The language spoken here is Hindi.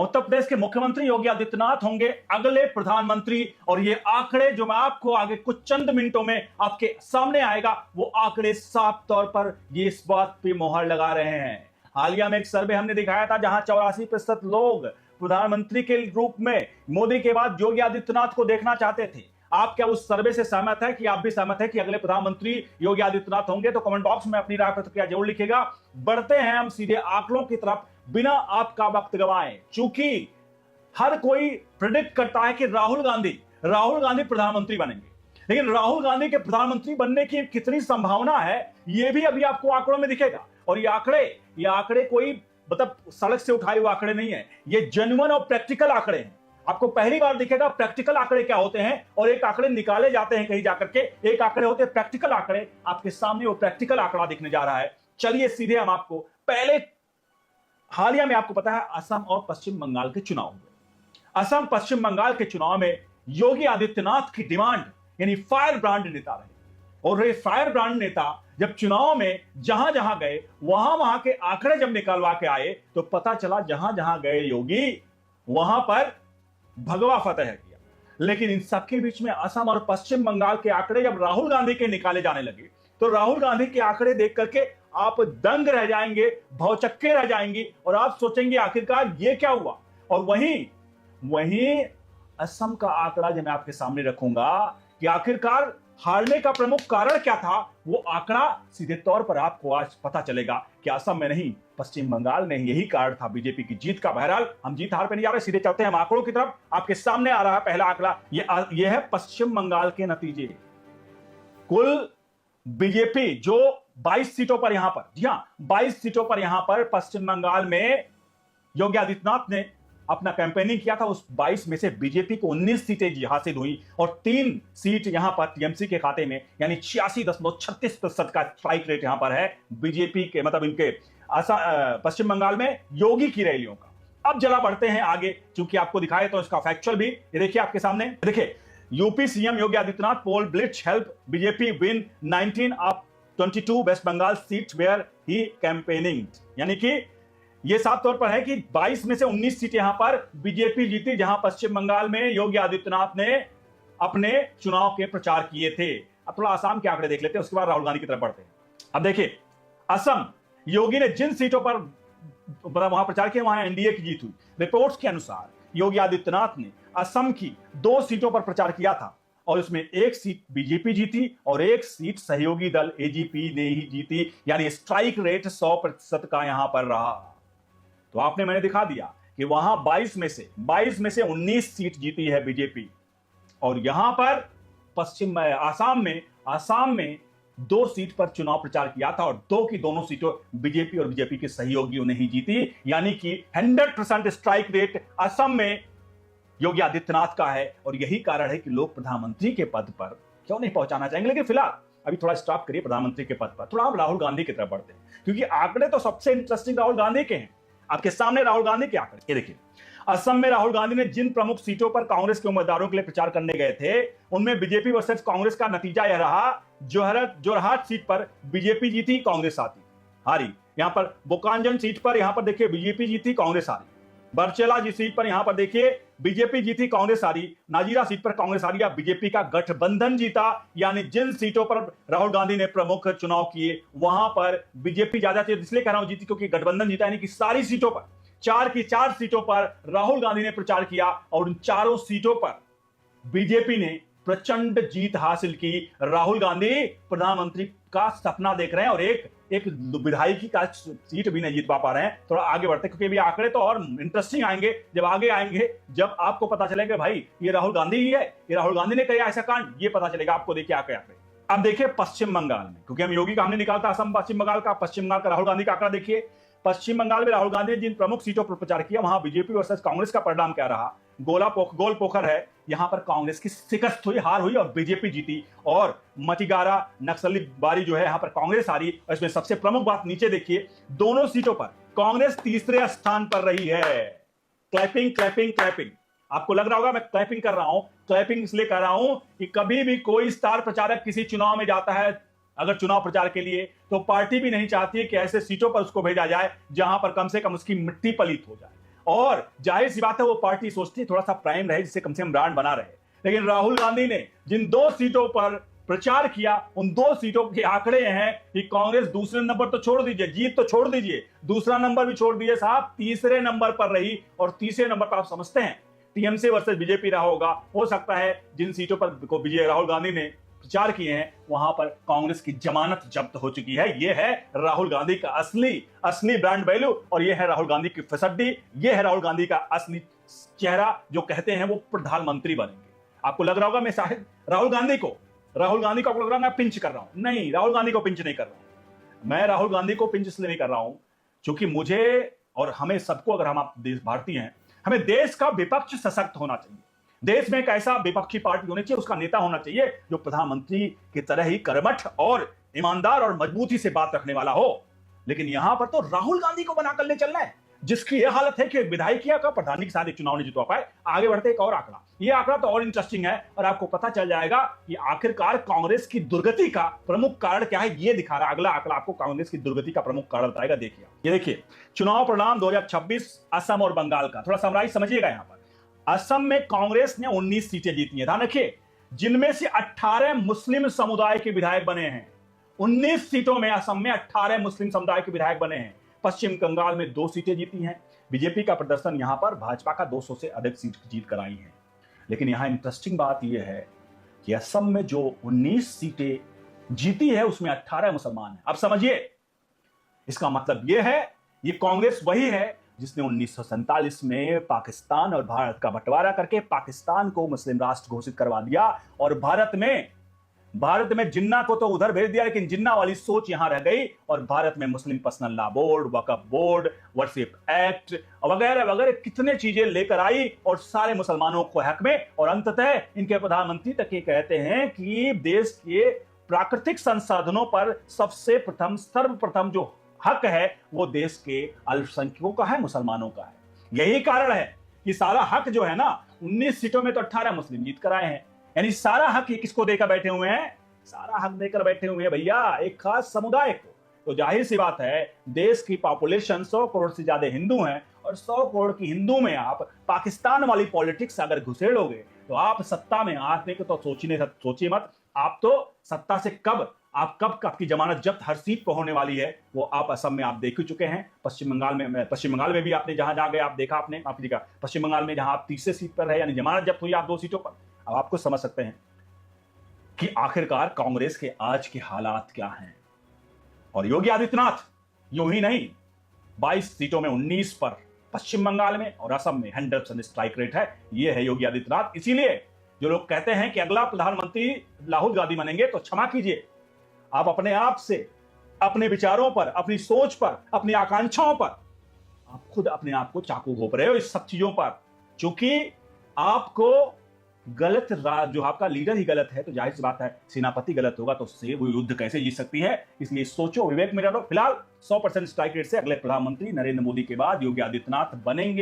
उत्तर प्रदेश के मुख्यमंत्री योगी आदित्यनाथ होंगे अगले प्रधानमंत्री। और ये आंकड़े जो मैं आपको आगे कुछ चंद मिनटों में आपके सामने आएगा, वो आंकड़े साफ तौर पर ये इस बात पे मोहर लगा रहे हैं। हालिया में एक सर्वे हमने दिखाया था जहां 84% लोग प्रधानमंत्री के रूप में मोदी के बाद योगी आदित्यनाथ को देखना चाहते थे। आप क्या उस सर्वे से सहमत है कि आप भी सहमत है कि अगले प्रधानमंत्री योगी आदित्यनाथ होंगे? तो कमेंट बॉक्स में अपनी राय प्रतिक्रिया जरूर लिखिएगा। बढ़ते हैं हम सीधे आंकड़ों की तरफ बिना आपका वक्त गवाएं। चूंकि हर कोई प्रेडिक्ट करता है कि राहुल गांधी प्रधानमंत्री बनेंगे, लेकिन राहुल गांधी के प्रधानमंत्री बनने की कितनी संभावना है यह भी अभी आपको आंकड़ों में दिखेगा। और ये आंकड़े कोई मतलब सड़क से उठाए हुए आंकड़े नहीं है, ये जेन्युइन और प्रैक्टिकल आंकड़े हैं। आपको पहली बार दिखेगा प्रैक्टिकल आंकड़े क्या होते हैं और एक आंकड़े निकाले जाते हैं कहीं जाकर के, एक आंकड़े होते हैं प्रैक्टिकल आंकड़े। आपके सामने वो प्रैक्टिकल आंकड़ा दिखने जा रहा है। चलिए सीधे हम आपको पहले, हालिया में आपको पता है असम और पश्चिम बंगाल के चुनाव हुए। असम पश्चिम बंगाल के चुनाव में योगी आदित्यनाथ की डिमांड यानी फायर ब्रांड नेता रहे। और ये फायर ब्रांड नेता जब चुनाव में जहां जहां गए वहां के आंकड़े जब निकलवा के आए तो पता चला जहां जहां गए योगी वहां पर भगवा फतह किया। लेकिन इन सबके बीच में असम और पश्चिम बंगाल के आंकड़े जब राहुल गांधी के निकाले जाने लगे तो राहुल गांधी के आंकड़े देख करके आप दंग रह जाएंगे, भौचक्के रह जाएंगे और आप सोचेंगे आखिरकार ये क्या हुआ। और वहीं असम का आंकड़ा जो मैं आपके सामने रखूंगा कि आखिरकार हारने का प्रमुख कारण क्या था, वो आंकड़ा सीधे तौर पर आपको आज पता चलेगा कि असम में नहीं पश्चिम बंगाल में यही कारण था बीजेपी की जीत का। बहरहाल हम जीत हार पे नहीं जा रहे, सीधे चलते हैं हम आंकड़ों की तरफ। आपके सामने आ रहा है पहला आंकड़ा, ये है पश्चिम बंगाल के नतीजे। कुल बीजेपी जो 22 सीटों पर यहां पर, जी हां 22 सीटों पर यहां पर पश्चिम बंगाल में योगी आदित्यनाथ ने अपना कैंपेनिंग किया था। उस 22 में से बीजेपी को 19 सीटें हासिल हुई और 3 सीट यहां पर टीएमसी के खाते में, यानी 86.36% का स्ट्राइक रेट यहां पर है बीजेपी के, मतलब इनके पश्चिम बंगाल में योगी की रैलियों का। अब जरा बढ़ते हैं आगे, क्योंकि आपको दिखाए तो इसका फैक्चुअल भी ये देखिए आपके सामने। देखिए UP CM Yogi Adityanath poll blitz help BJP win 19 of 22 West Bengal seat where he campaigning, यानी कि यह साफ तौर पर है कि 22 में से 19 सीट यहां पर बीजेपी जीती जहां पश्चिम बंगाल में योगी आदित्यनाथ ने अपने चुनाव के प्रचार किए थे। अब थोड़ा आसाम के आंकड़े देख लेते हैं, उसके बाद राहुल गांधी की तरफ बढ़ते हैं। अब देखिए असम, योगी ने जिन सीटों पर वहां प्रचार किया वहां एनडीए की जीत हुई। रिपोर्ट्स के अनुसार योगी आदित्यनाथ ने असम की 2 सीटों पर प्रचार किया था और उसमें 1 सीट बीजेपी जीती और 1 सीट सहयोगी दल एजीपी ने ही जीती, यानी स्ट्राइक रेट 100% का यहां पर रहा। तो मैंने दिखा दिया कि वहां 22 में से 19 सीट जीती है बीजेपी और यहां पर आसाम में 2 सीट पर चुनाव प्रचार किया था और 2 की दोनों सीटों बीजेपी और बीजेपी के सहयोगियों ने ही जीती, यानी कि 100% स्ट्राइक रेट असम में योगी आदित्यनाथ का है। और यही कारण है कि लोग प्रधानमंत्री के पद पर क्यों नहीं पहुंचाना चाहेंगे। लेकिन फिलहाल अभी थोड़ा स्टॉप करिए प्रधानमंत्री के पद पर, थोड़ा हम राहुल गांधी की तरफ बढ़ते हैं, क्योंकि आंकड़े तो सबसे इंटरेस्टिंग राहुल गांधी के हैं। आपके सामने राहुल गांधी के आंकड़े ये देखिए। असम में राहुल गांधी ने जिन प्रमुख सीटों पर कांग्रेस के उम्मीदवारों के लिए प्रचार करने गए थे उनमें बीजेपी वर्सेस कांग्रेस का नतीजा यह रहा, जोरहाट सीट पर बीजेपी जीती, कांग्रेस हारी। यहां पर बोकांजन सीट पर यहां पर देखिए बीजेपी जीती, कांग्रेस हारी। बरचेला जी सीट पर यहां पर देखिए बीजेपी जीती, कांग्रेस हारी। नाजीरा सीट पर कांग्रेस हारी या बीजेपी का गठबंधन जीता, यानी जिन सीटों पर राहुल गांधी ने प्रमुख चुनाव किए वहां पर बीजेपी ज्यादा थी। इसलिए कह रहा हूं जीती क्योंकि गठबंधन जीता, यानी कि सारी सीटों पर 4 की 4 सीटों पर राहुल गांधी ने प्रचार किया और उन चारों सीटों पर बीजेपी ने प्रचंड जीत हासिल की। राहुल गांधी प्रधानमंत्री का सपना देख रहे हैं और एक विधायकी का सीट भी नहीं जीत पा रहे हैं। थोड़ा आगे बढ़ते क्योंकि अभी आंकड़े तो और इंटरेस्टिंग आएंगे जब आगे आएंगे, जब आपको पता चलेगा भाई ये राहुल गांधी ही है, ये राहुल गांधी ने किया ऐसा कांड, ये पता चलेगा आपको। देखिए आंकड़े अब देखिए पश्चिम बंगाल में, क्योंकि हम योगी का हमने निकालता असम पश्चिम बंगाल का राहुल गांधी का आंकड़ा देखिए। पश्चिम बंगाल में राहुल गांधी ने जिन प्रमुख सीटों पर प्रचार किया वहां बीजेपी वर्सेस कांग्रेस का परिणाम क्या रहा। गोल पोखर है, यहां पर कांग्रेस की शिकस्त हुई, हार हुई और बीजेपी जीती। और मतिगारा नक्सली बारी जो है यहां पर कांग्रेस हारी। इसमें सबसे प्रमुख बात नीचे देखिए, दोनों सीटों पर कांग्रेस तीसरे स्थान पर रही है। क्लैपिंग। आपको लग रहा होगा मैं क्लैपिंग कर रहा हूं, क्लैपिंग इसलिए कर रहा हूं कि कभी भी कोई स्टार प्रचारक किसी चुनाव में जाता है अगर चुनाव प्रचार के लिए, तो पार्टी भी नहीं चाहती कि ऐसे सीटों पर उसको भेजा जाए जहां पर कम से कम उसकी मिट्टी पलीत हो जाए। और जाहिर सी बात है वो पार्टी सोचती है थोड़ा सा प्राइम रहे, जिससे कम से कम ब्रांड बना रहे। लेकिन राहुल गांधी ने जिन 2 सीटों पर प्रचार किया, उन 2 सीटों के आंकड़े हैं कि कांग्रेस दूसरे नंबर तो छोड़ दीजिए, जीत तो छोड़ दीजिए, दूसरा नंबर भी छोड़ दीजिए साहब, तीसरे नंबर पर रही। और तीसरे नंबर पर आप समझते हैं टीएमसी वर्सेस बीजेपी रहा होगा। हो सकता है जिन सीटों पर विजय राहुल गांधी ने प्रचार किए हैं वहां पर कांग्रेस की जमानत जब्त हो चुकी है। यह है राहुल गांधी का असली ब्रांड वैल्यू, और यह है राहुल गांधी की फिसड्डी, यह है राहुल गांधी का असली चेहरा, जो कहते हैं वो प्रधानमंत्री बनेंगे। आपको लग रहा होगा मैं शायद राहुल गांधी को आपको लग रहा है मैं पिंच कर रहा हूं। नहीं, राहुल गांधी को पिंच नहीं कर रहा हूं। मैं राहुल गांधी को पिंच इसलिए नहीं कर रहा हूं क्योंकि मुझे और हमें सबको, अगर हम आप देश भारतीय हैं, हमें देश का विपक्ष सशक्त होना चाहिए। देश में एक ऐसा विपक्षी पार्टी होनी चाहिए, उसका नेता होना चाहिए जो प्रधानमंत्री की तरह ही कर्मठ और ईमानदार और मजबूती से बात रखने वाला हो। लेकिन यहां पर तो राहुल गांधी को बनाकर ले चलना है, जिसकी यह हालत है कि विधायिका का प्रधानी के साथ एक चुनाव नहीं जितवा पाए। आगे बढ़ते एक और आंकड़ा, यह आंकड़ा तो और इंटरेस्टिंग है और आपको पता चल जाएगा कि आखिरकार कांग्रेस की दुर्गति का प्रमुख कारण क्या है। यह दिखा रहा है अगला आंकड़ा आपको कांग्रेस की दुर्गति का प्रमुख कारण बताएगा। देखिए, ये देखिए चुनाव परिणाम 2026 असम और बंगाल का, थोड़ा समराइज समझिएगा। यहां पर असम में कांग्रेस ने 19 सीटें जीती हैं, ध्यान रखिए, जिनमें से 18 मुस्लिम समुदाय के विधायक बने हैं। 19 सीटों में असम में 18 मुस्लिम समुदाय के विधायक बने हैं। पश्चिम बंगाल में 2 सीटें जीती हैं। बीजेपी का प्रदर्शन यहां पर भाजपा का 200 से अधिक सीट जीत कर आई है। लेकिन यहां इंटरेस्टिंग बात यह है कि असम में जो 19 सीटें जीती है उसमें 18 मुसलमान हैं। अब समझिए, इसका मतलब यह है ये कांग्रेस वही है जिसने 1947 में पाकिस्तान और भारत का बंटवारा करके पाकिस्तान को मुस्लिम राष्ट्र घोषित करवा दिया और भारत में जिन्ना को तो उधर भेज दिया, लेकिन जिन्ना वाली सोच यहां रह गई और भारत में मुस्लिम पर्सनल लॉ बोर्ड, वक्फ बोर्ड, वर्शिप एक्ट वगैरह वगैरह कितने चीजें लेकर आई और सारे मुसलमानों को हक में। और अंततः इनके प्रधानमंत्री तक ये कहते हैं कि देश के प्राकृतिक संसाधनों पर सर्वप्रथम जो हक है वो देश के अल्पसंख्यकों का है, मुसलमानों का है। यही कारण है कि सारा हक जो है ना, 19 सीटों में तो 18 मुस्लिम जीत कर आए हैं। यानी सारा हक ये किसको देकर बैठे हुए हैं? सारा हक देकर बैठे हुए हैं भैया एक खास समुदाय को। तो जाहिर सी बात है, देश की पॉपुलेशन 100 करोड़ से ज्यादा हिंदू हैं और 100 करोड़ की हिंदू में आप पाकिस्तान वाली पॉलिटिक्स अगर घुसेड़ोगे तो आप सत्ता में आने को तो सोचिए मत। आप तो सत्ता से कब आपकी जमानत जब्त हर सीट पर होने वाली है वो आप असम में आप देख ही चुके हैं। पश्चिम बंगाल में भी आपने जहां गए आप देखा, आपने पश्चिम बंगाल में जहां आप तीसरे सीट पर रहे, यानी जमानत जब्त हुई आप 2 सीटों पर। अब आपको समझ सकते हैं कि आखिरकार कांग्रेस के आज के हालात क्या हैं। और योगी आदित्यनाथ यूं ही नहीं, 22 सीटों में 19 पर पश्चिम बंगाल में और असम में 100% स्ट्राइक रेट है। यह है योगी आदित्यनाथ। इसीलिए जो लोग कहते हैं कि अगला प्रधानमंत्री राहुल गांधी बनेंगे, तो क्षमा कीजिए, आप अपने आप से, अपने विचारों पर, अपनी सोच पर, अपनी आकांक्षाओं पर आप खुद अपने आप को चाकू घोंप रहे हो इस सब चीजों पर। क्योंकि आपको जो आपका लीडर ही गलत है तो जाहिर सी बात है सेनापति गलत होगा तो उससे वो युद्ध कैसे जीत सकती है। इसलिए सोचो, विवेक में रहो। फिलहाल 100% स्ट्राइक रेट से अगले प्रधानमंत्री नरेंद्र मोदी के बाद योगी आदित्यनाथ बनेंगे।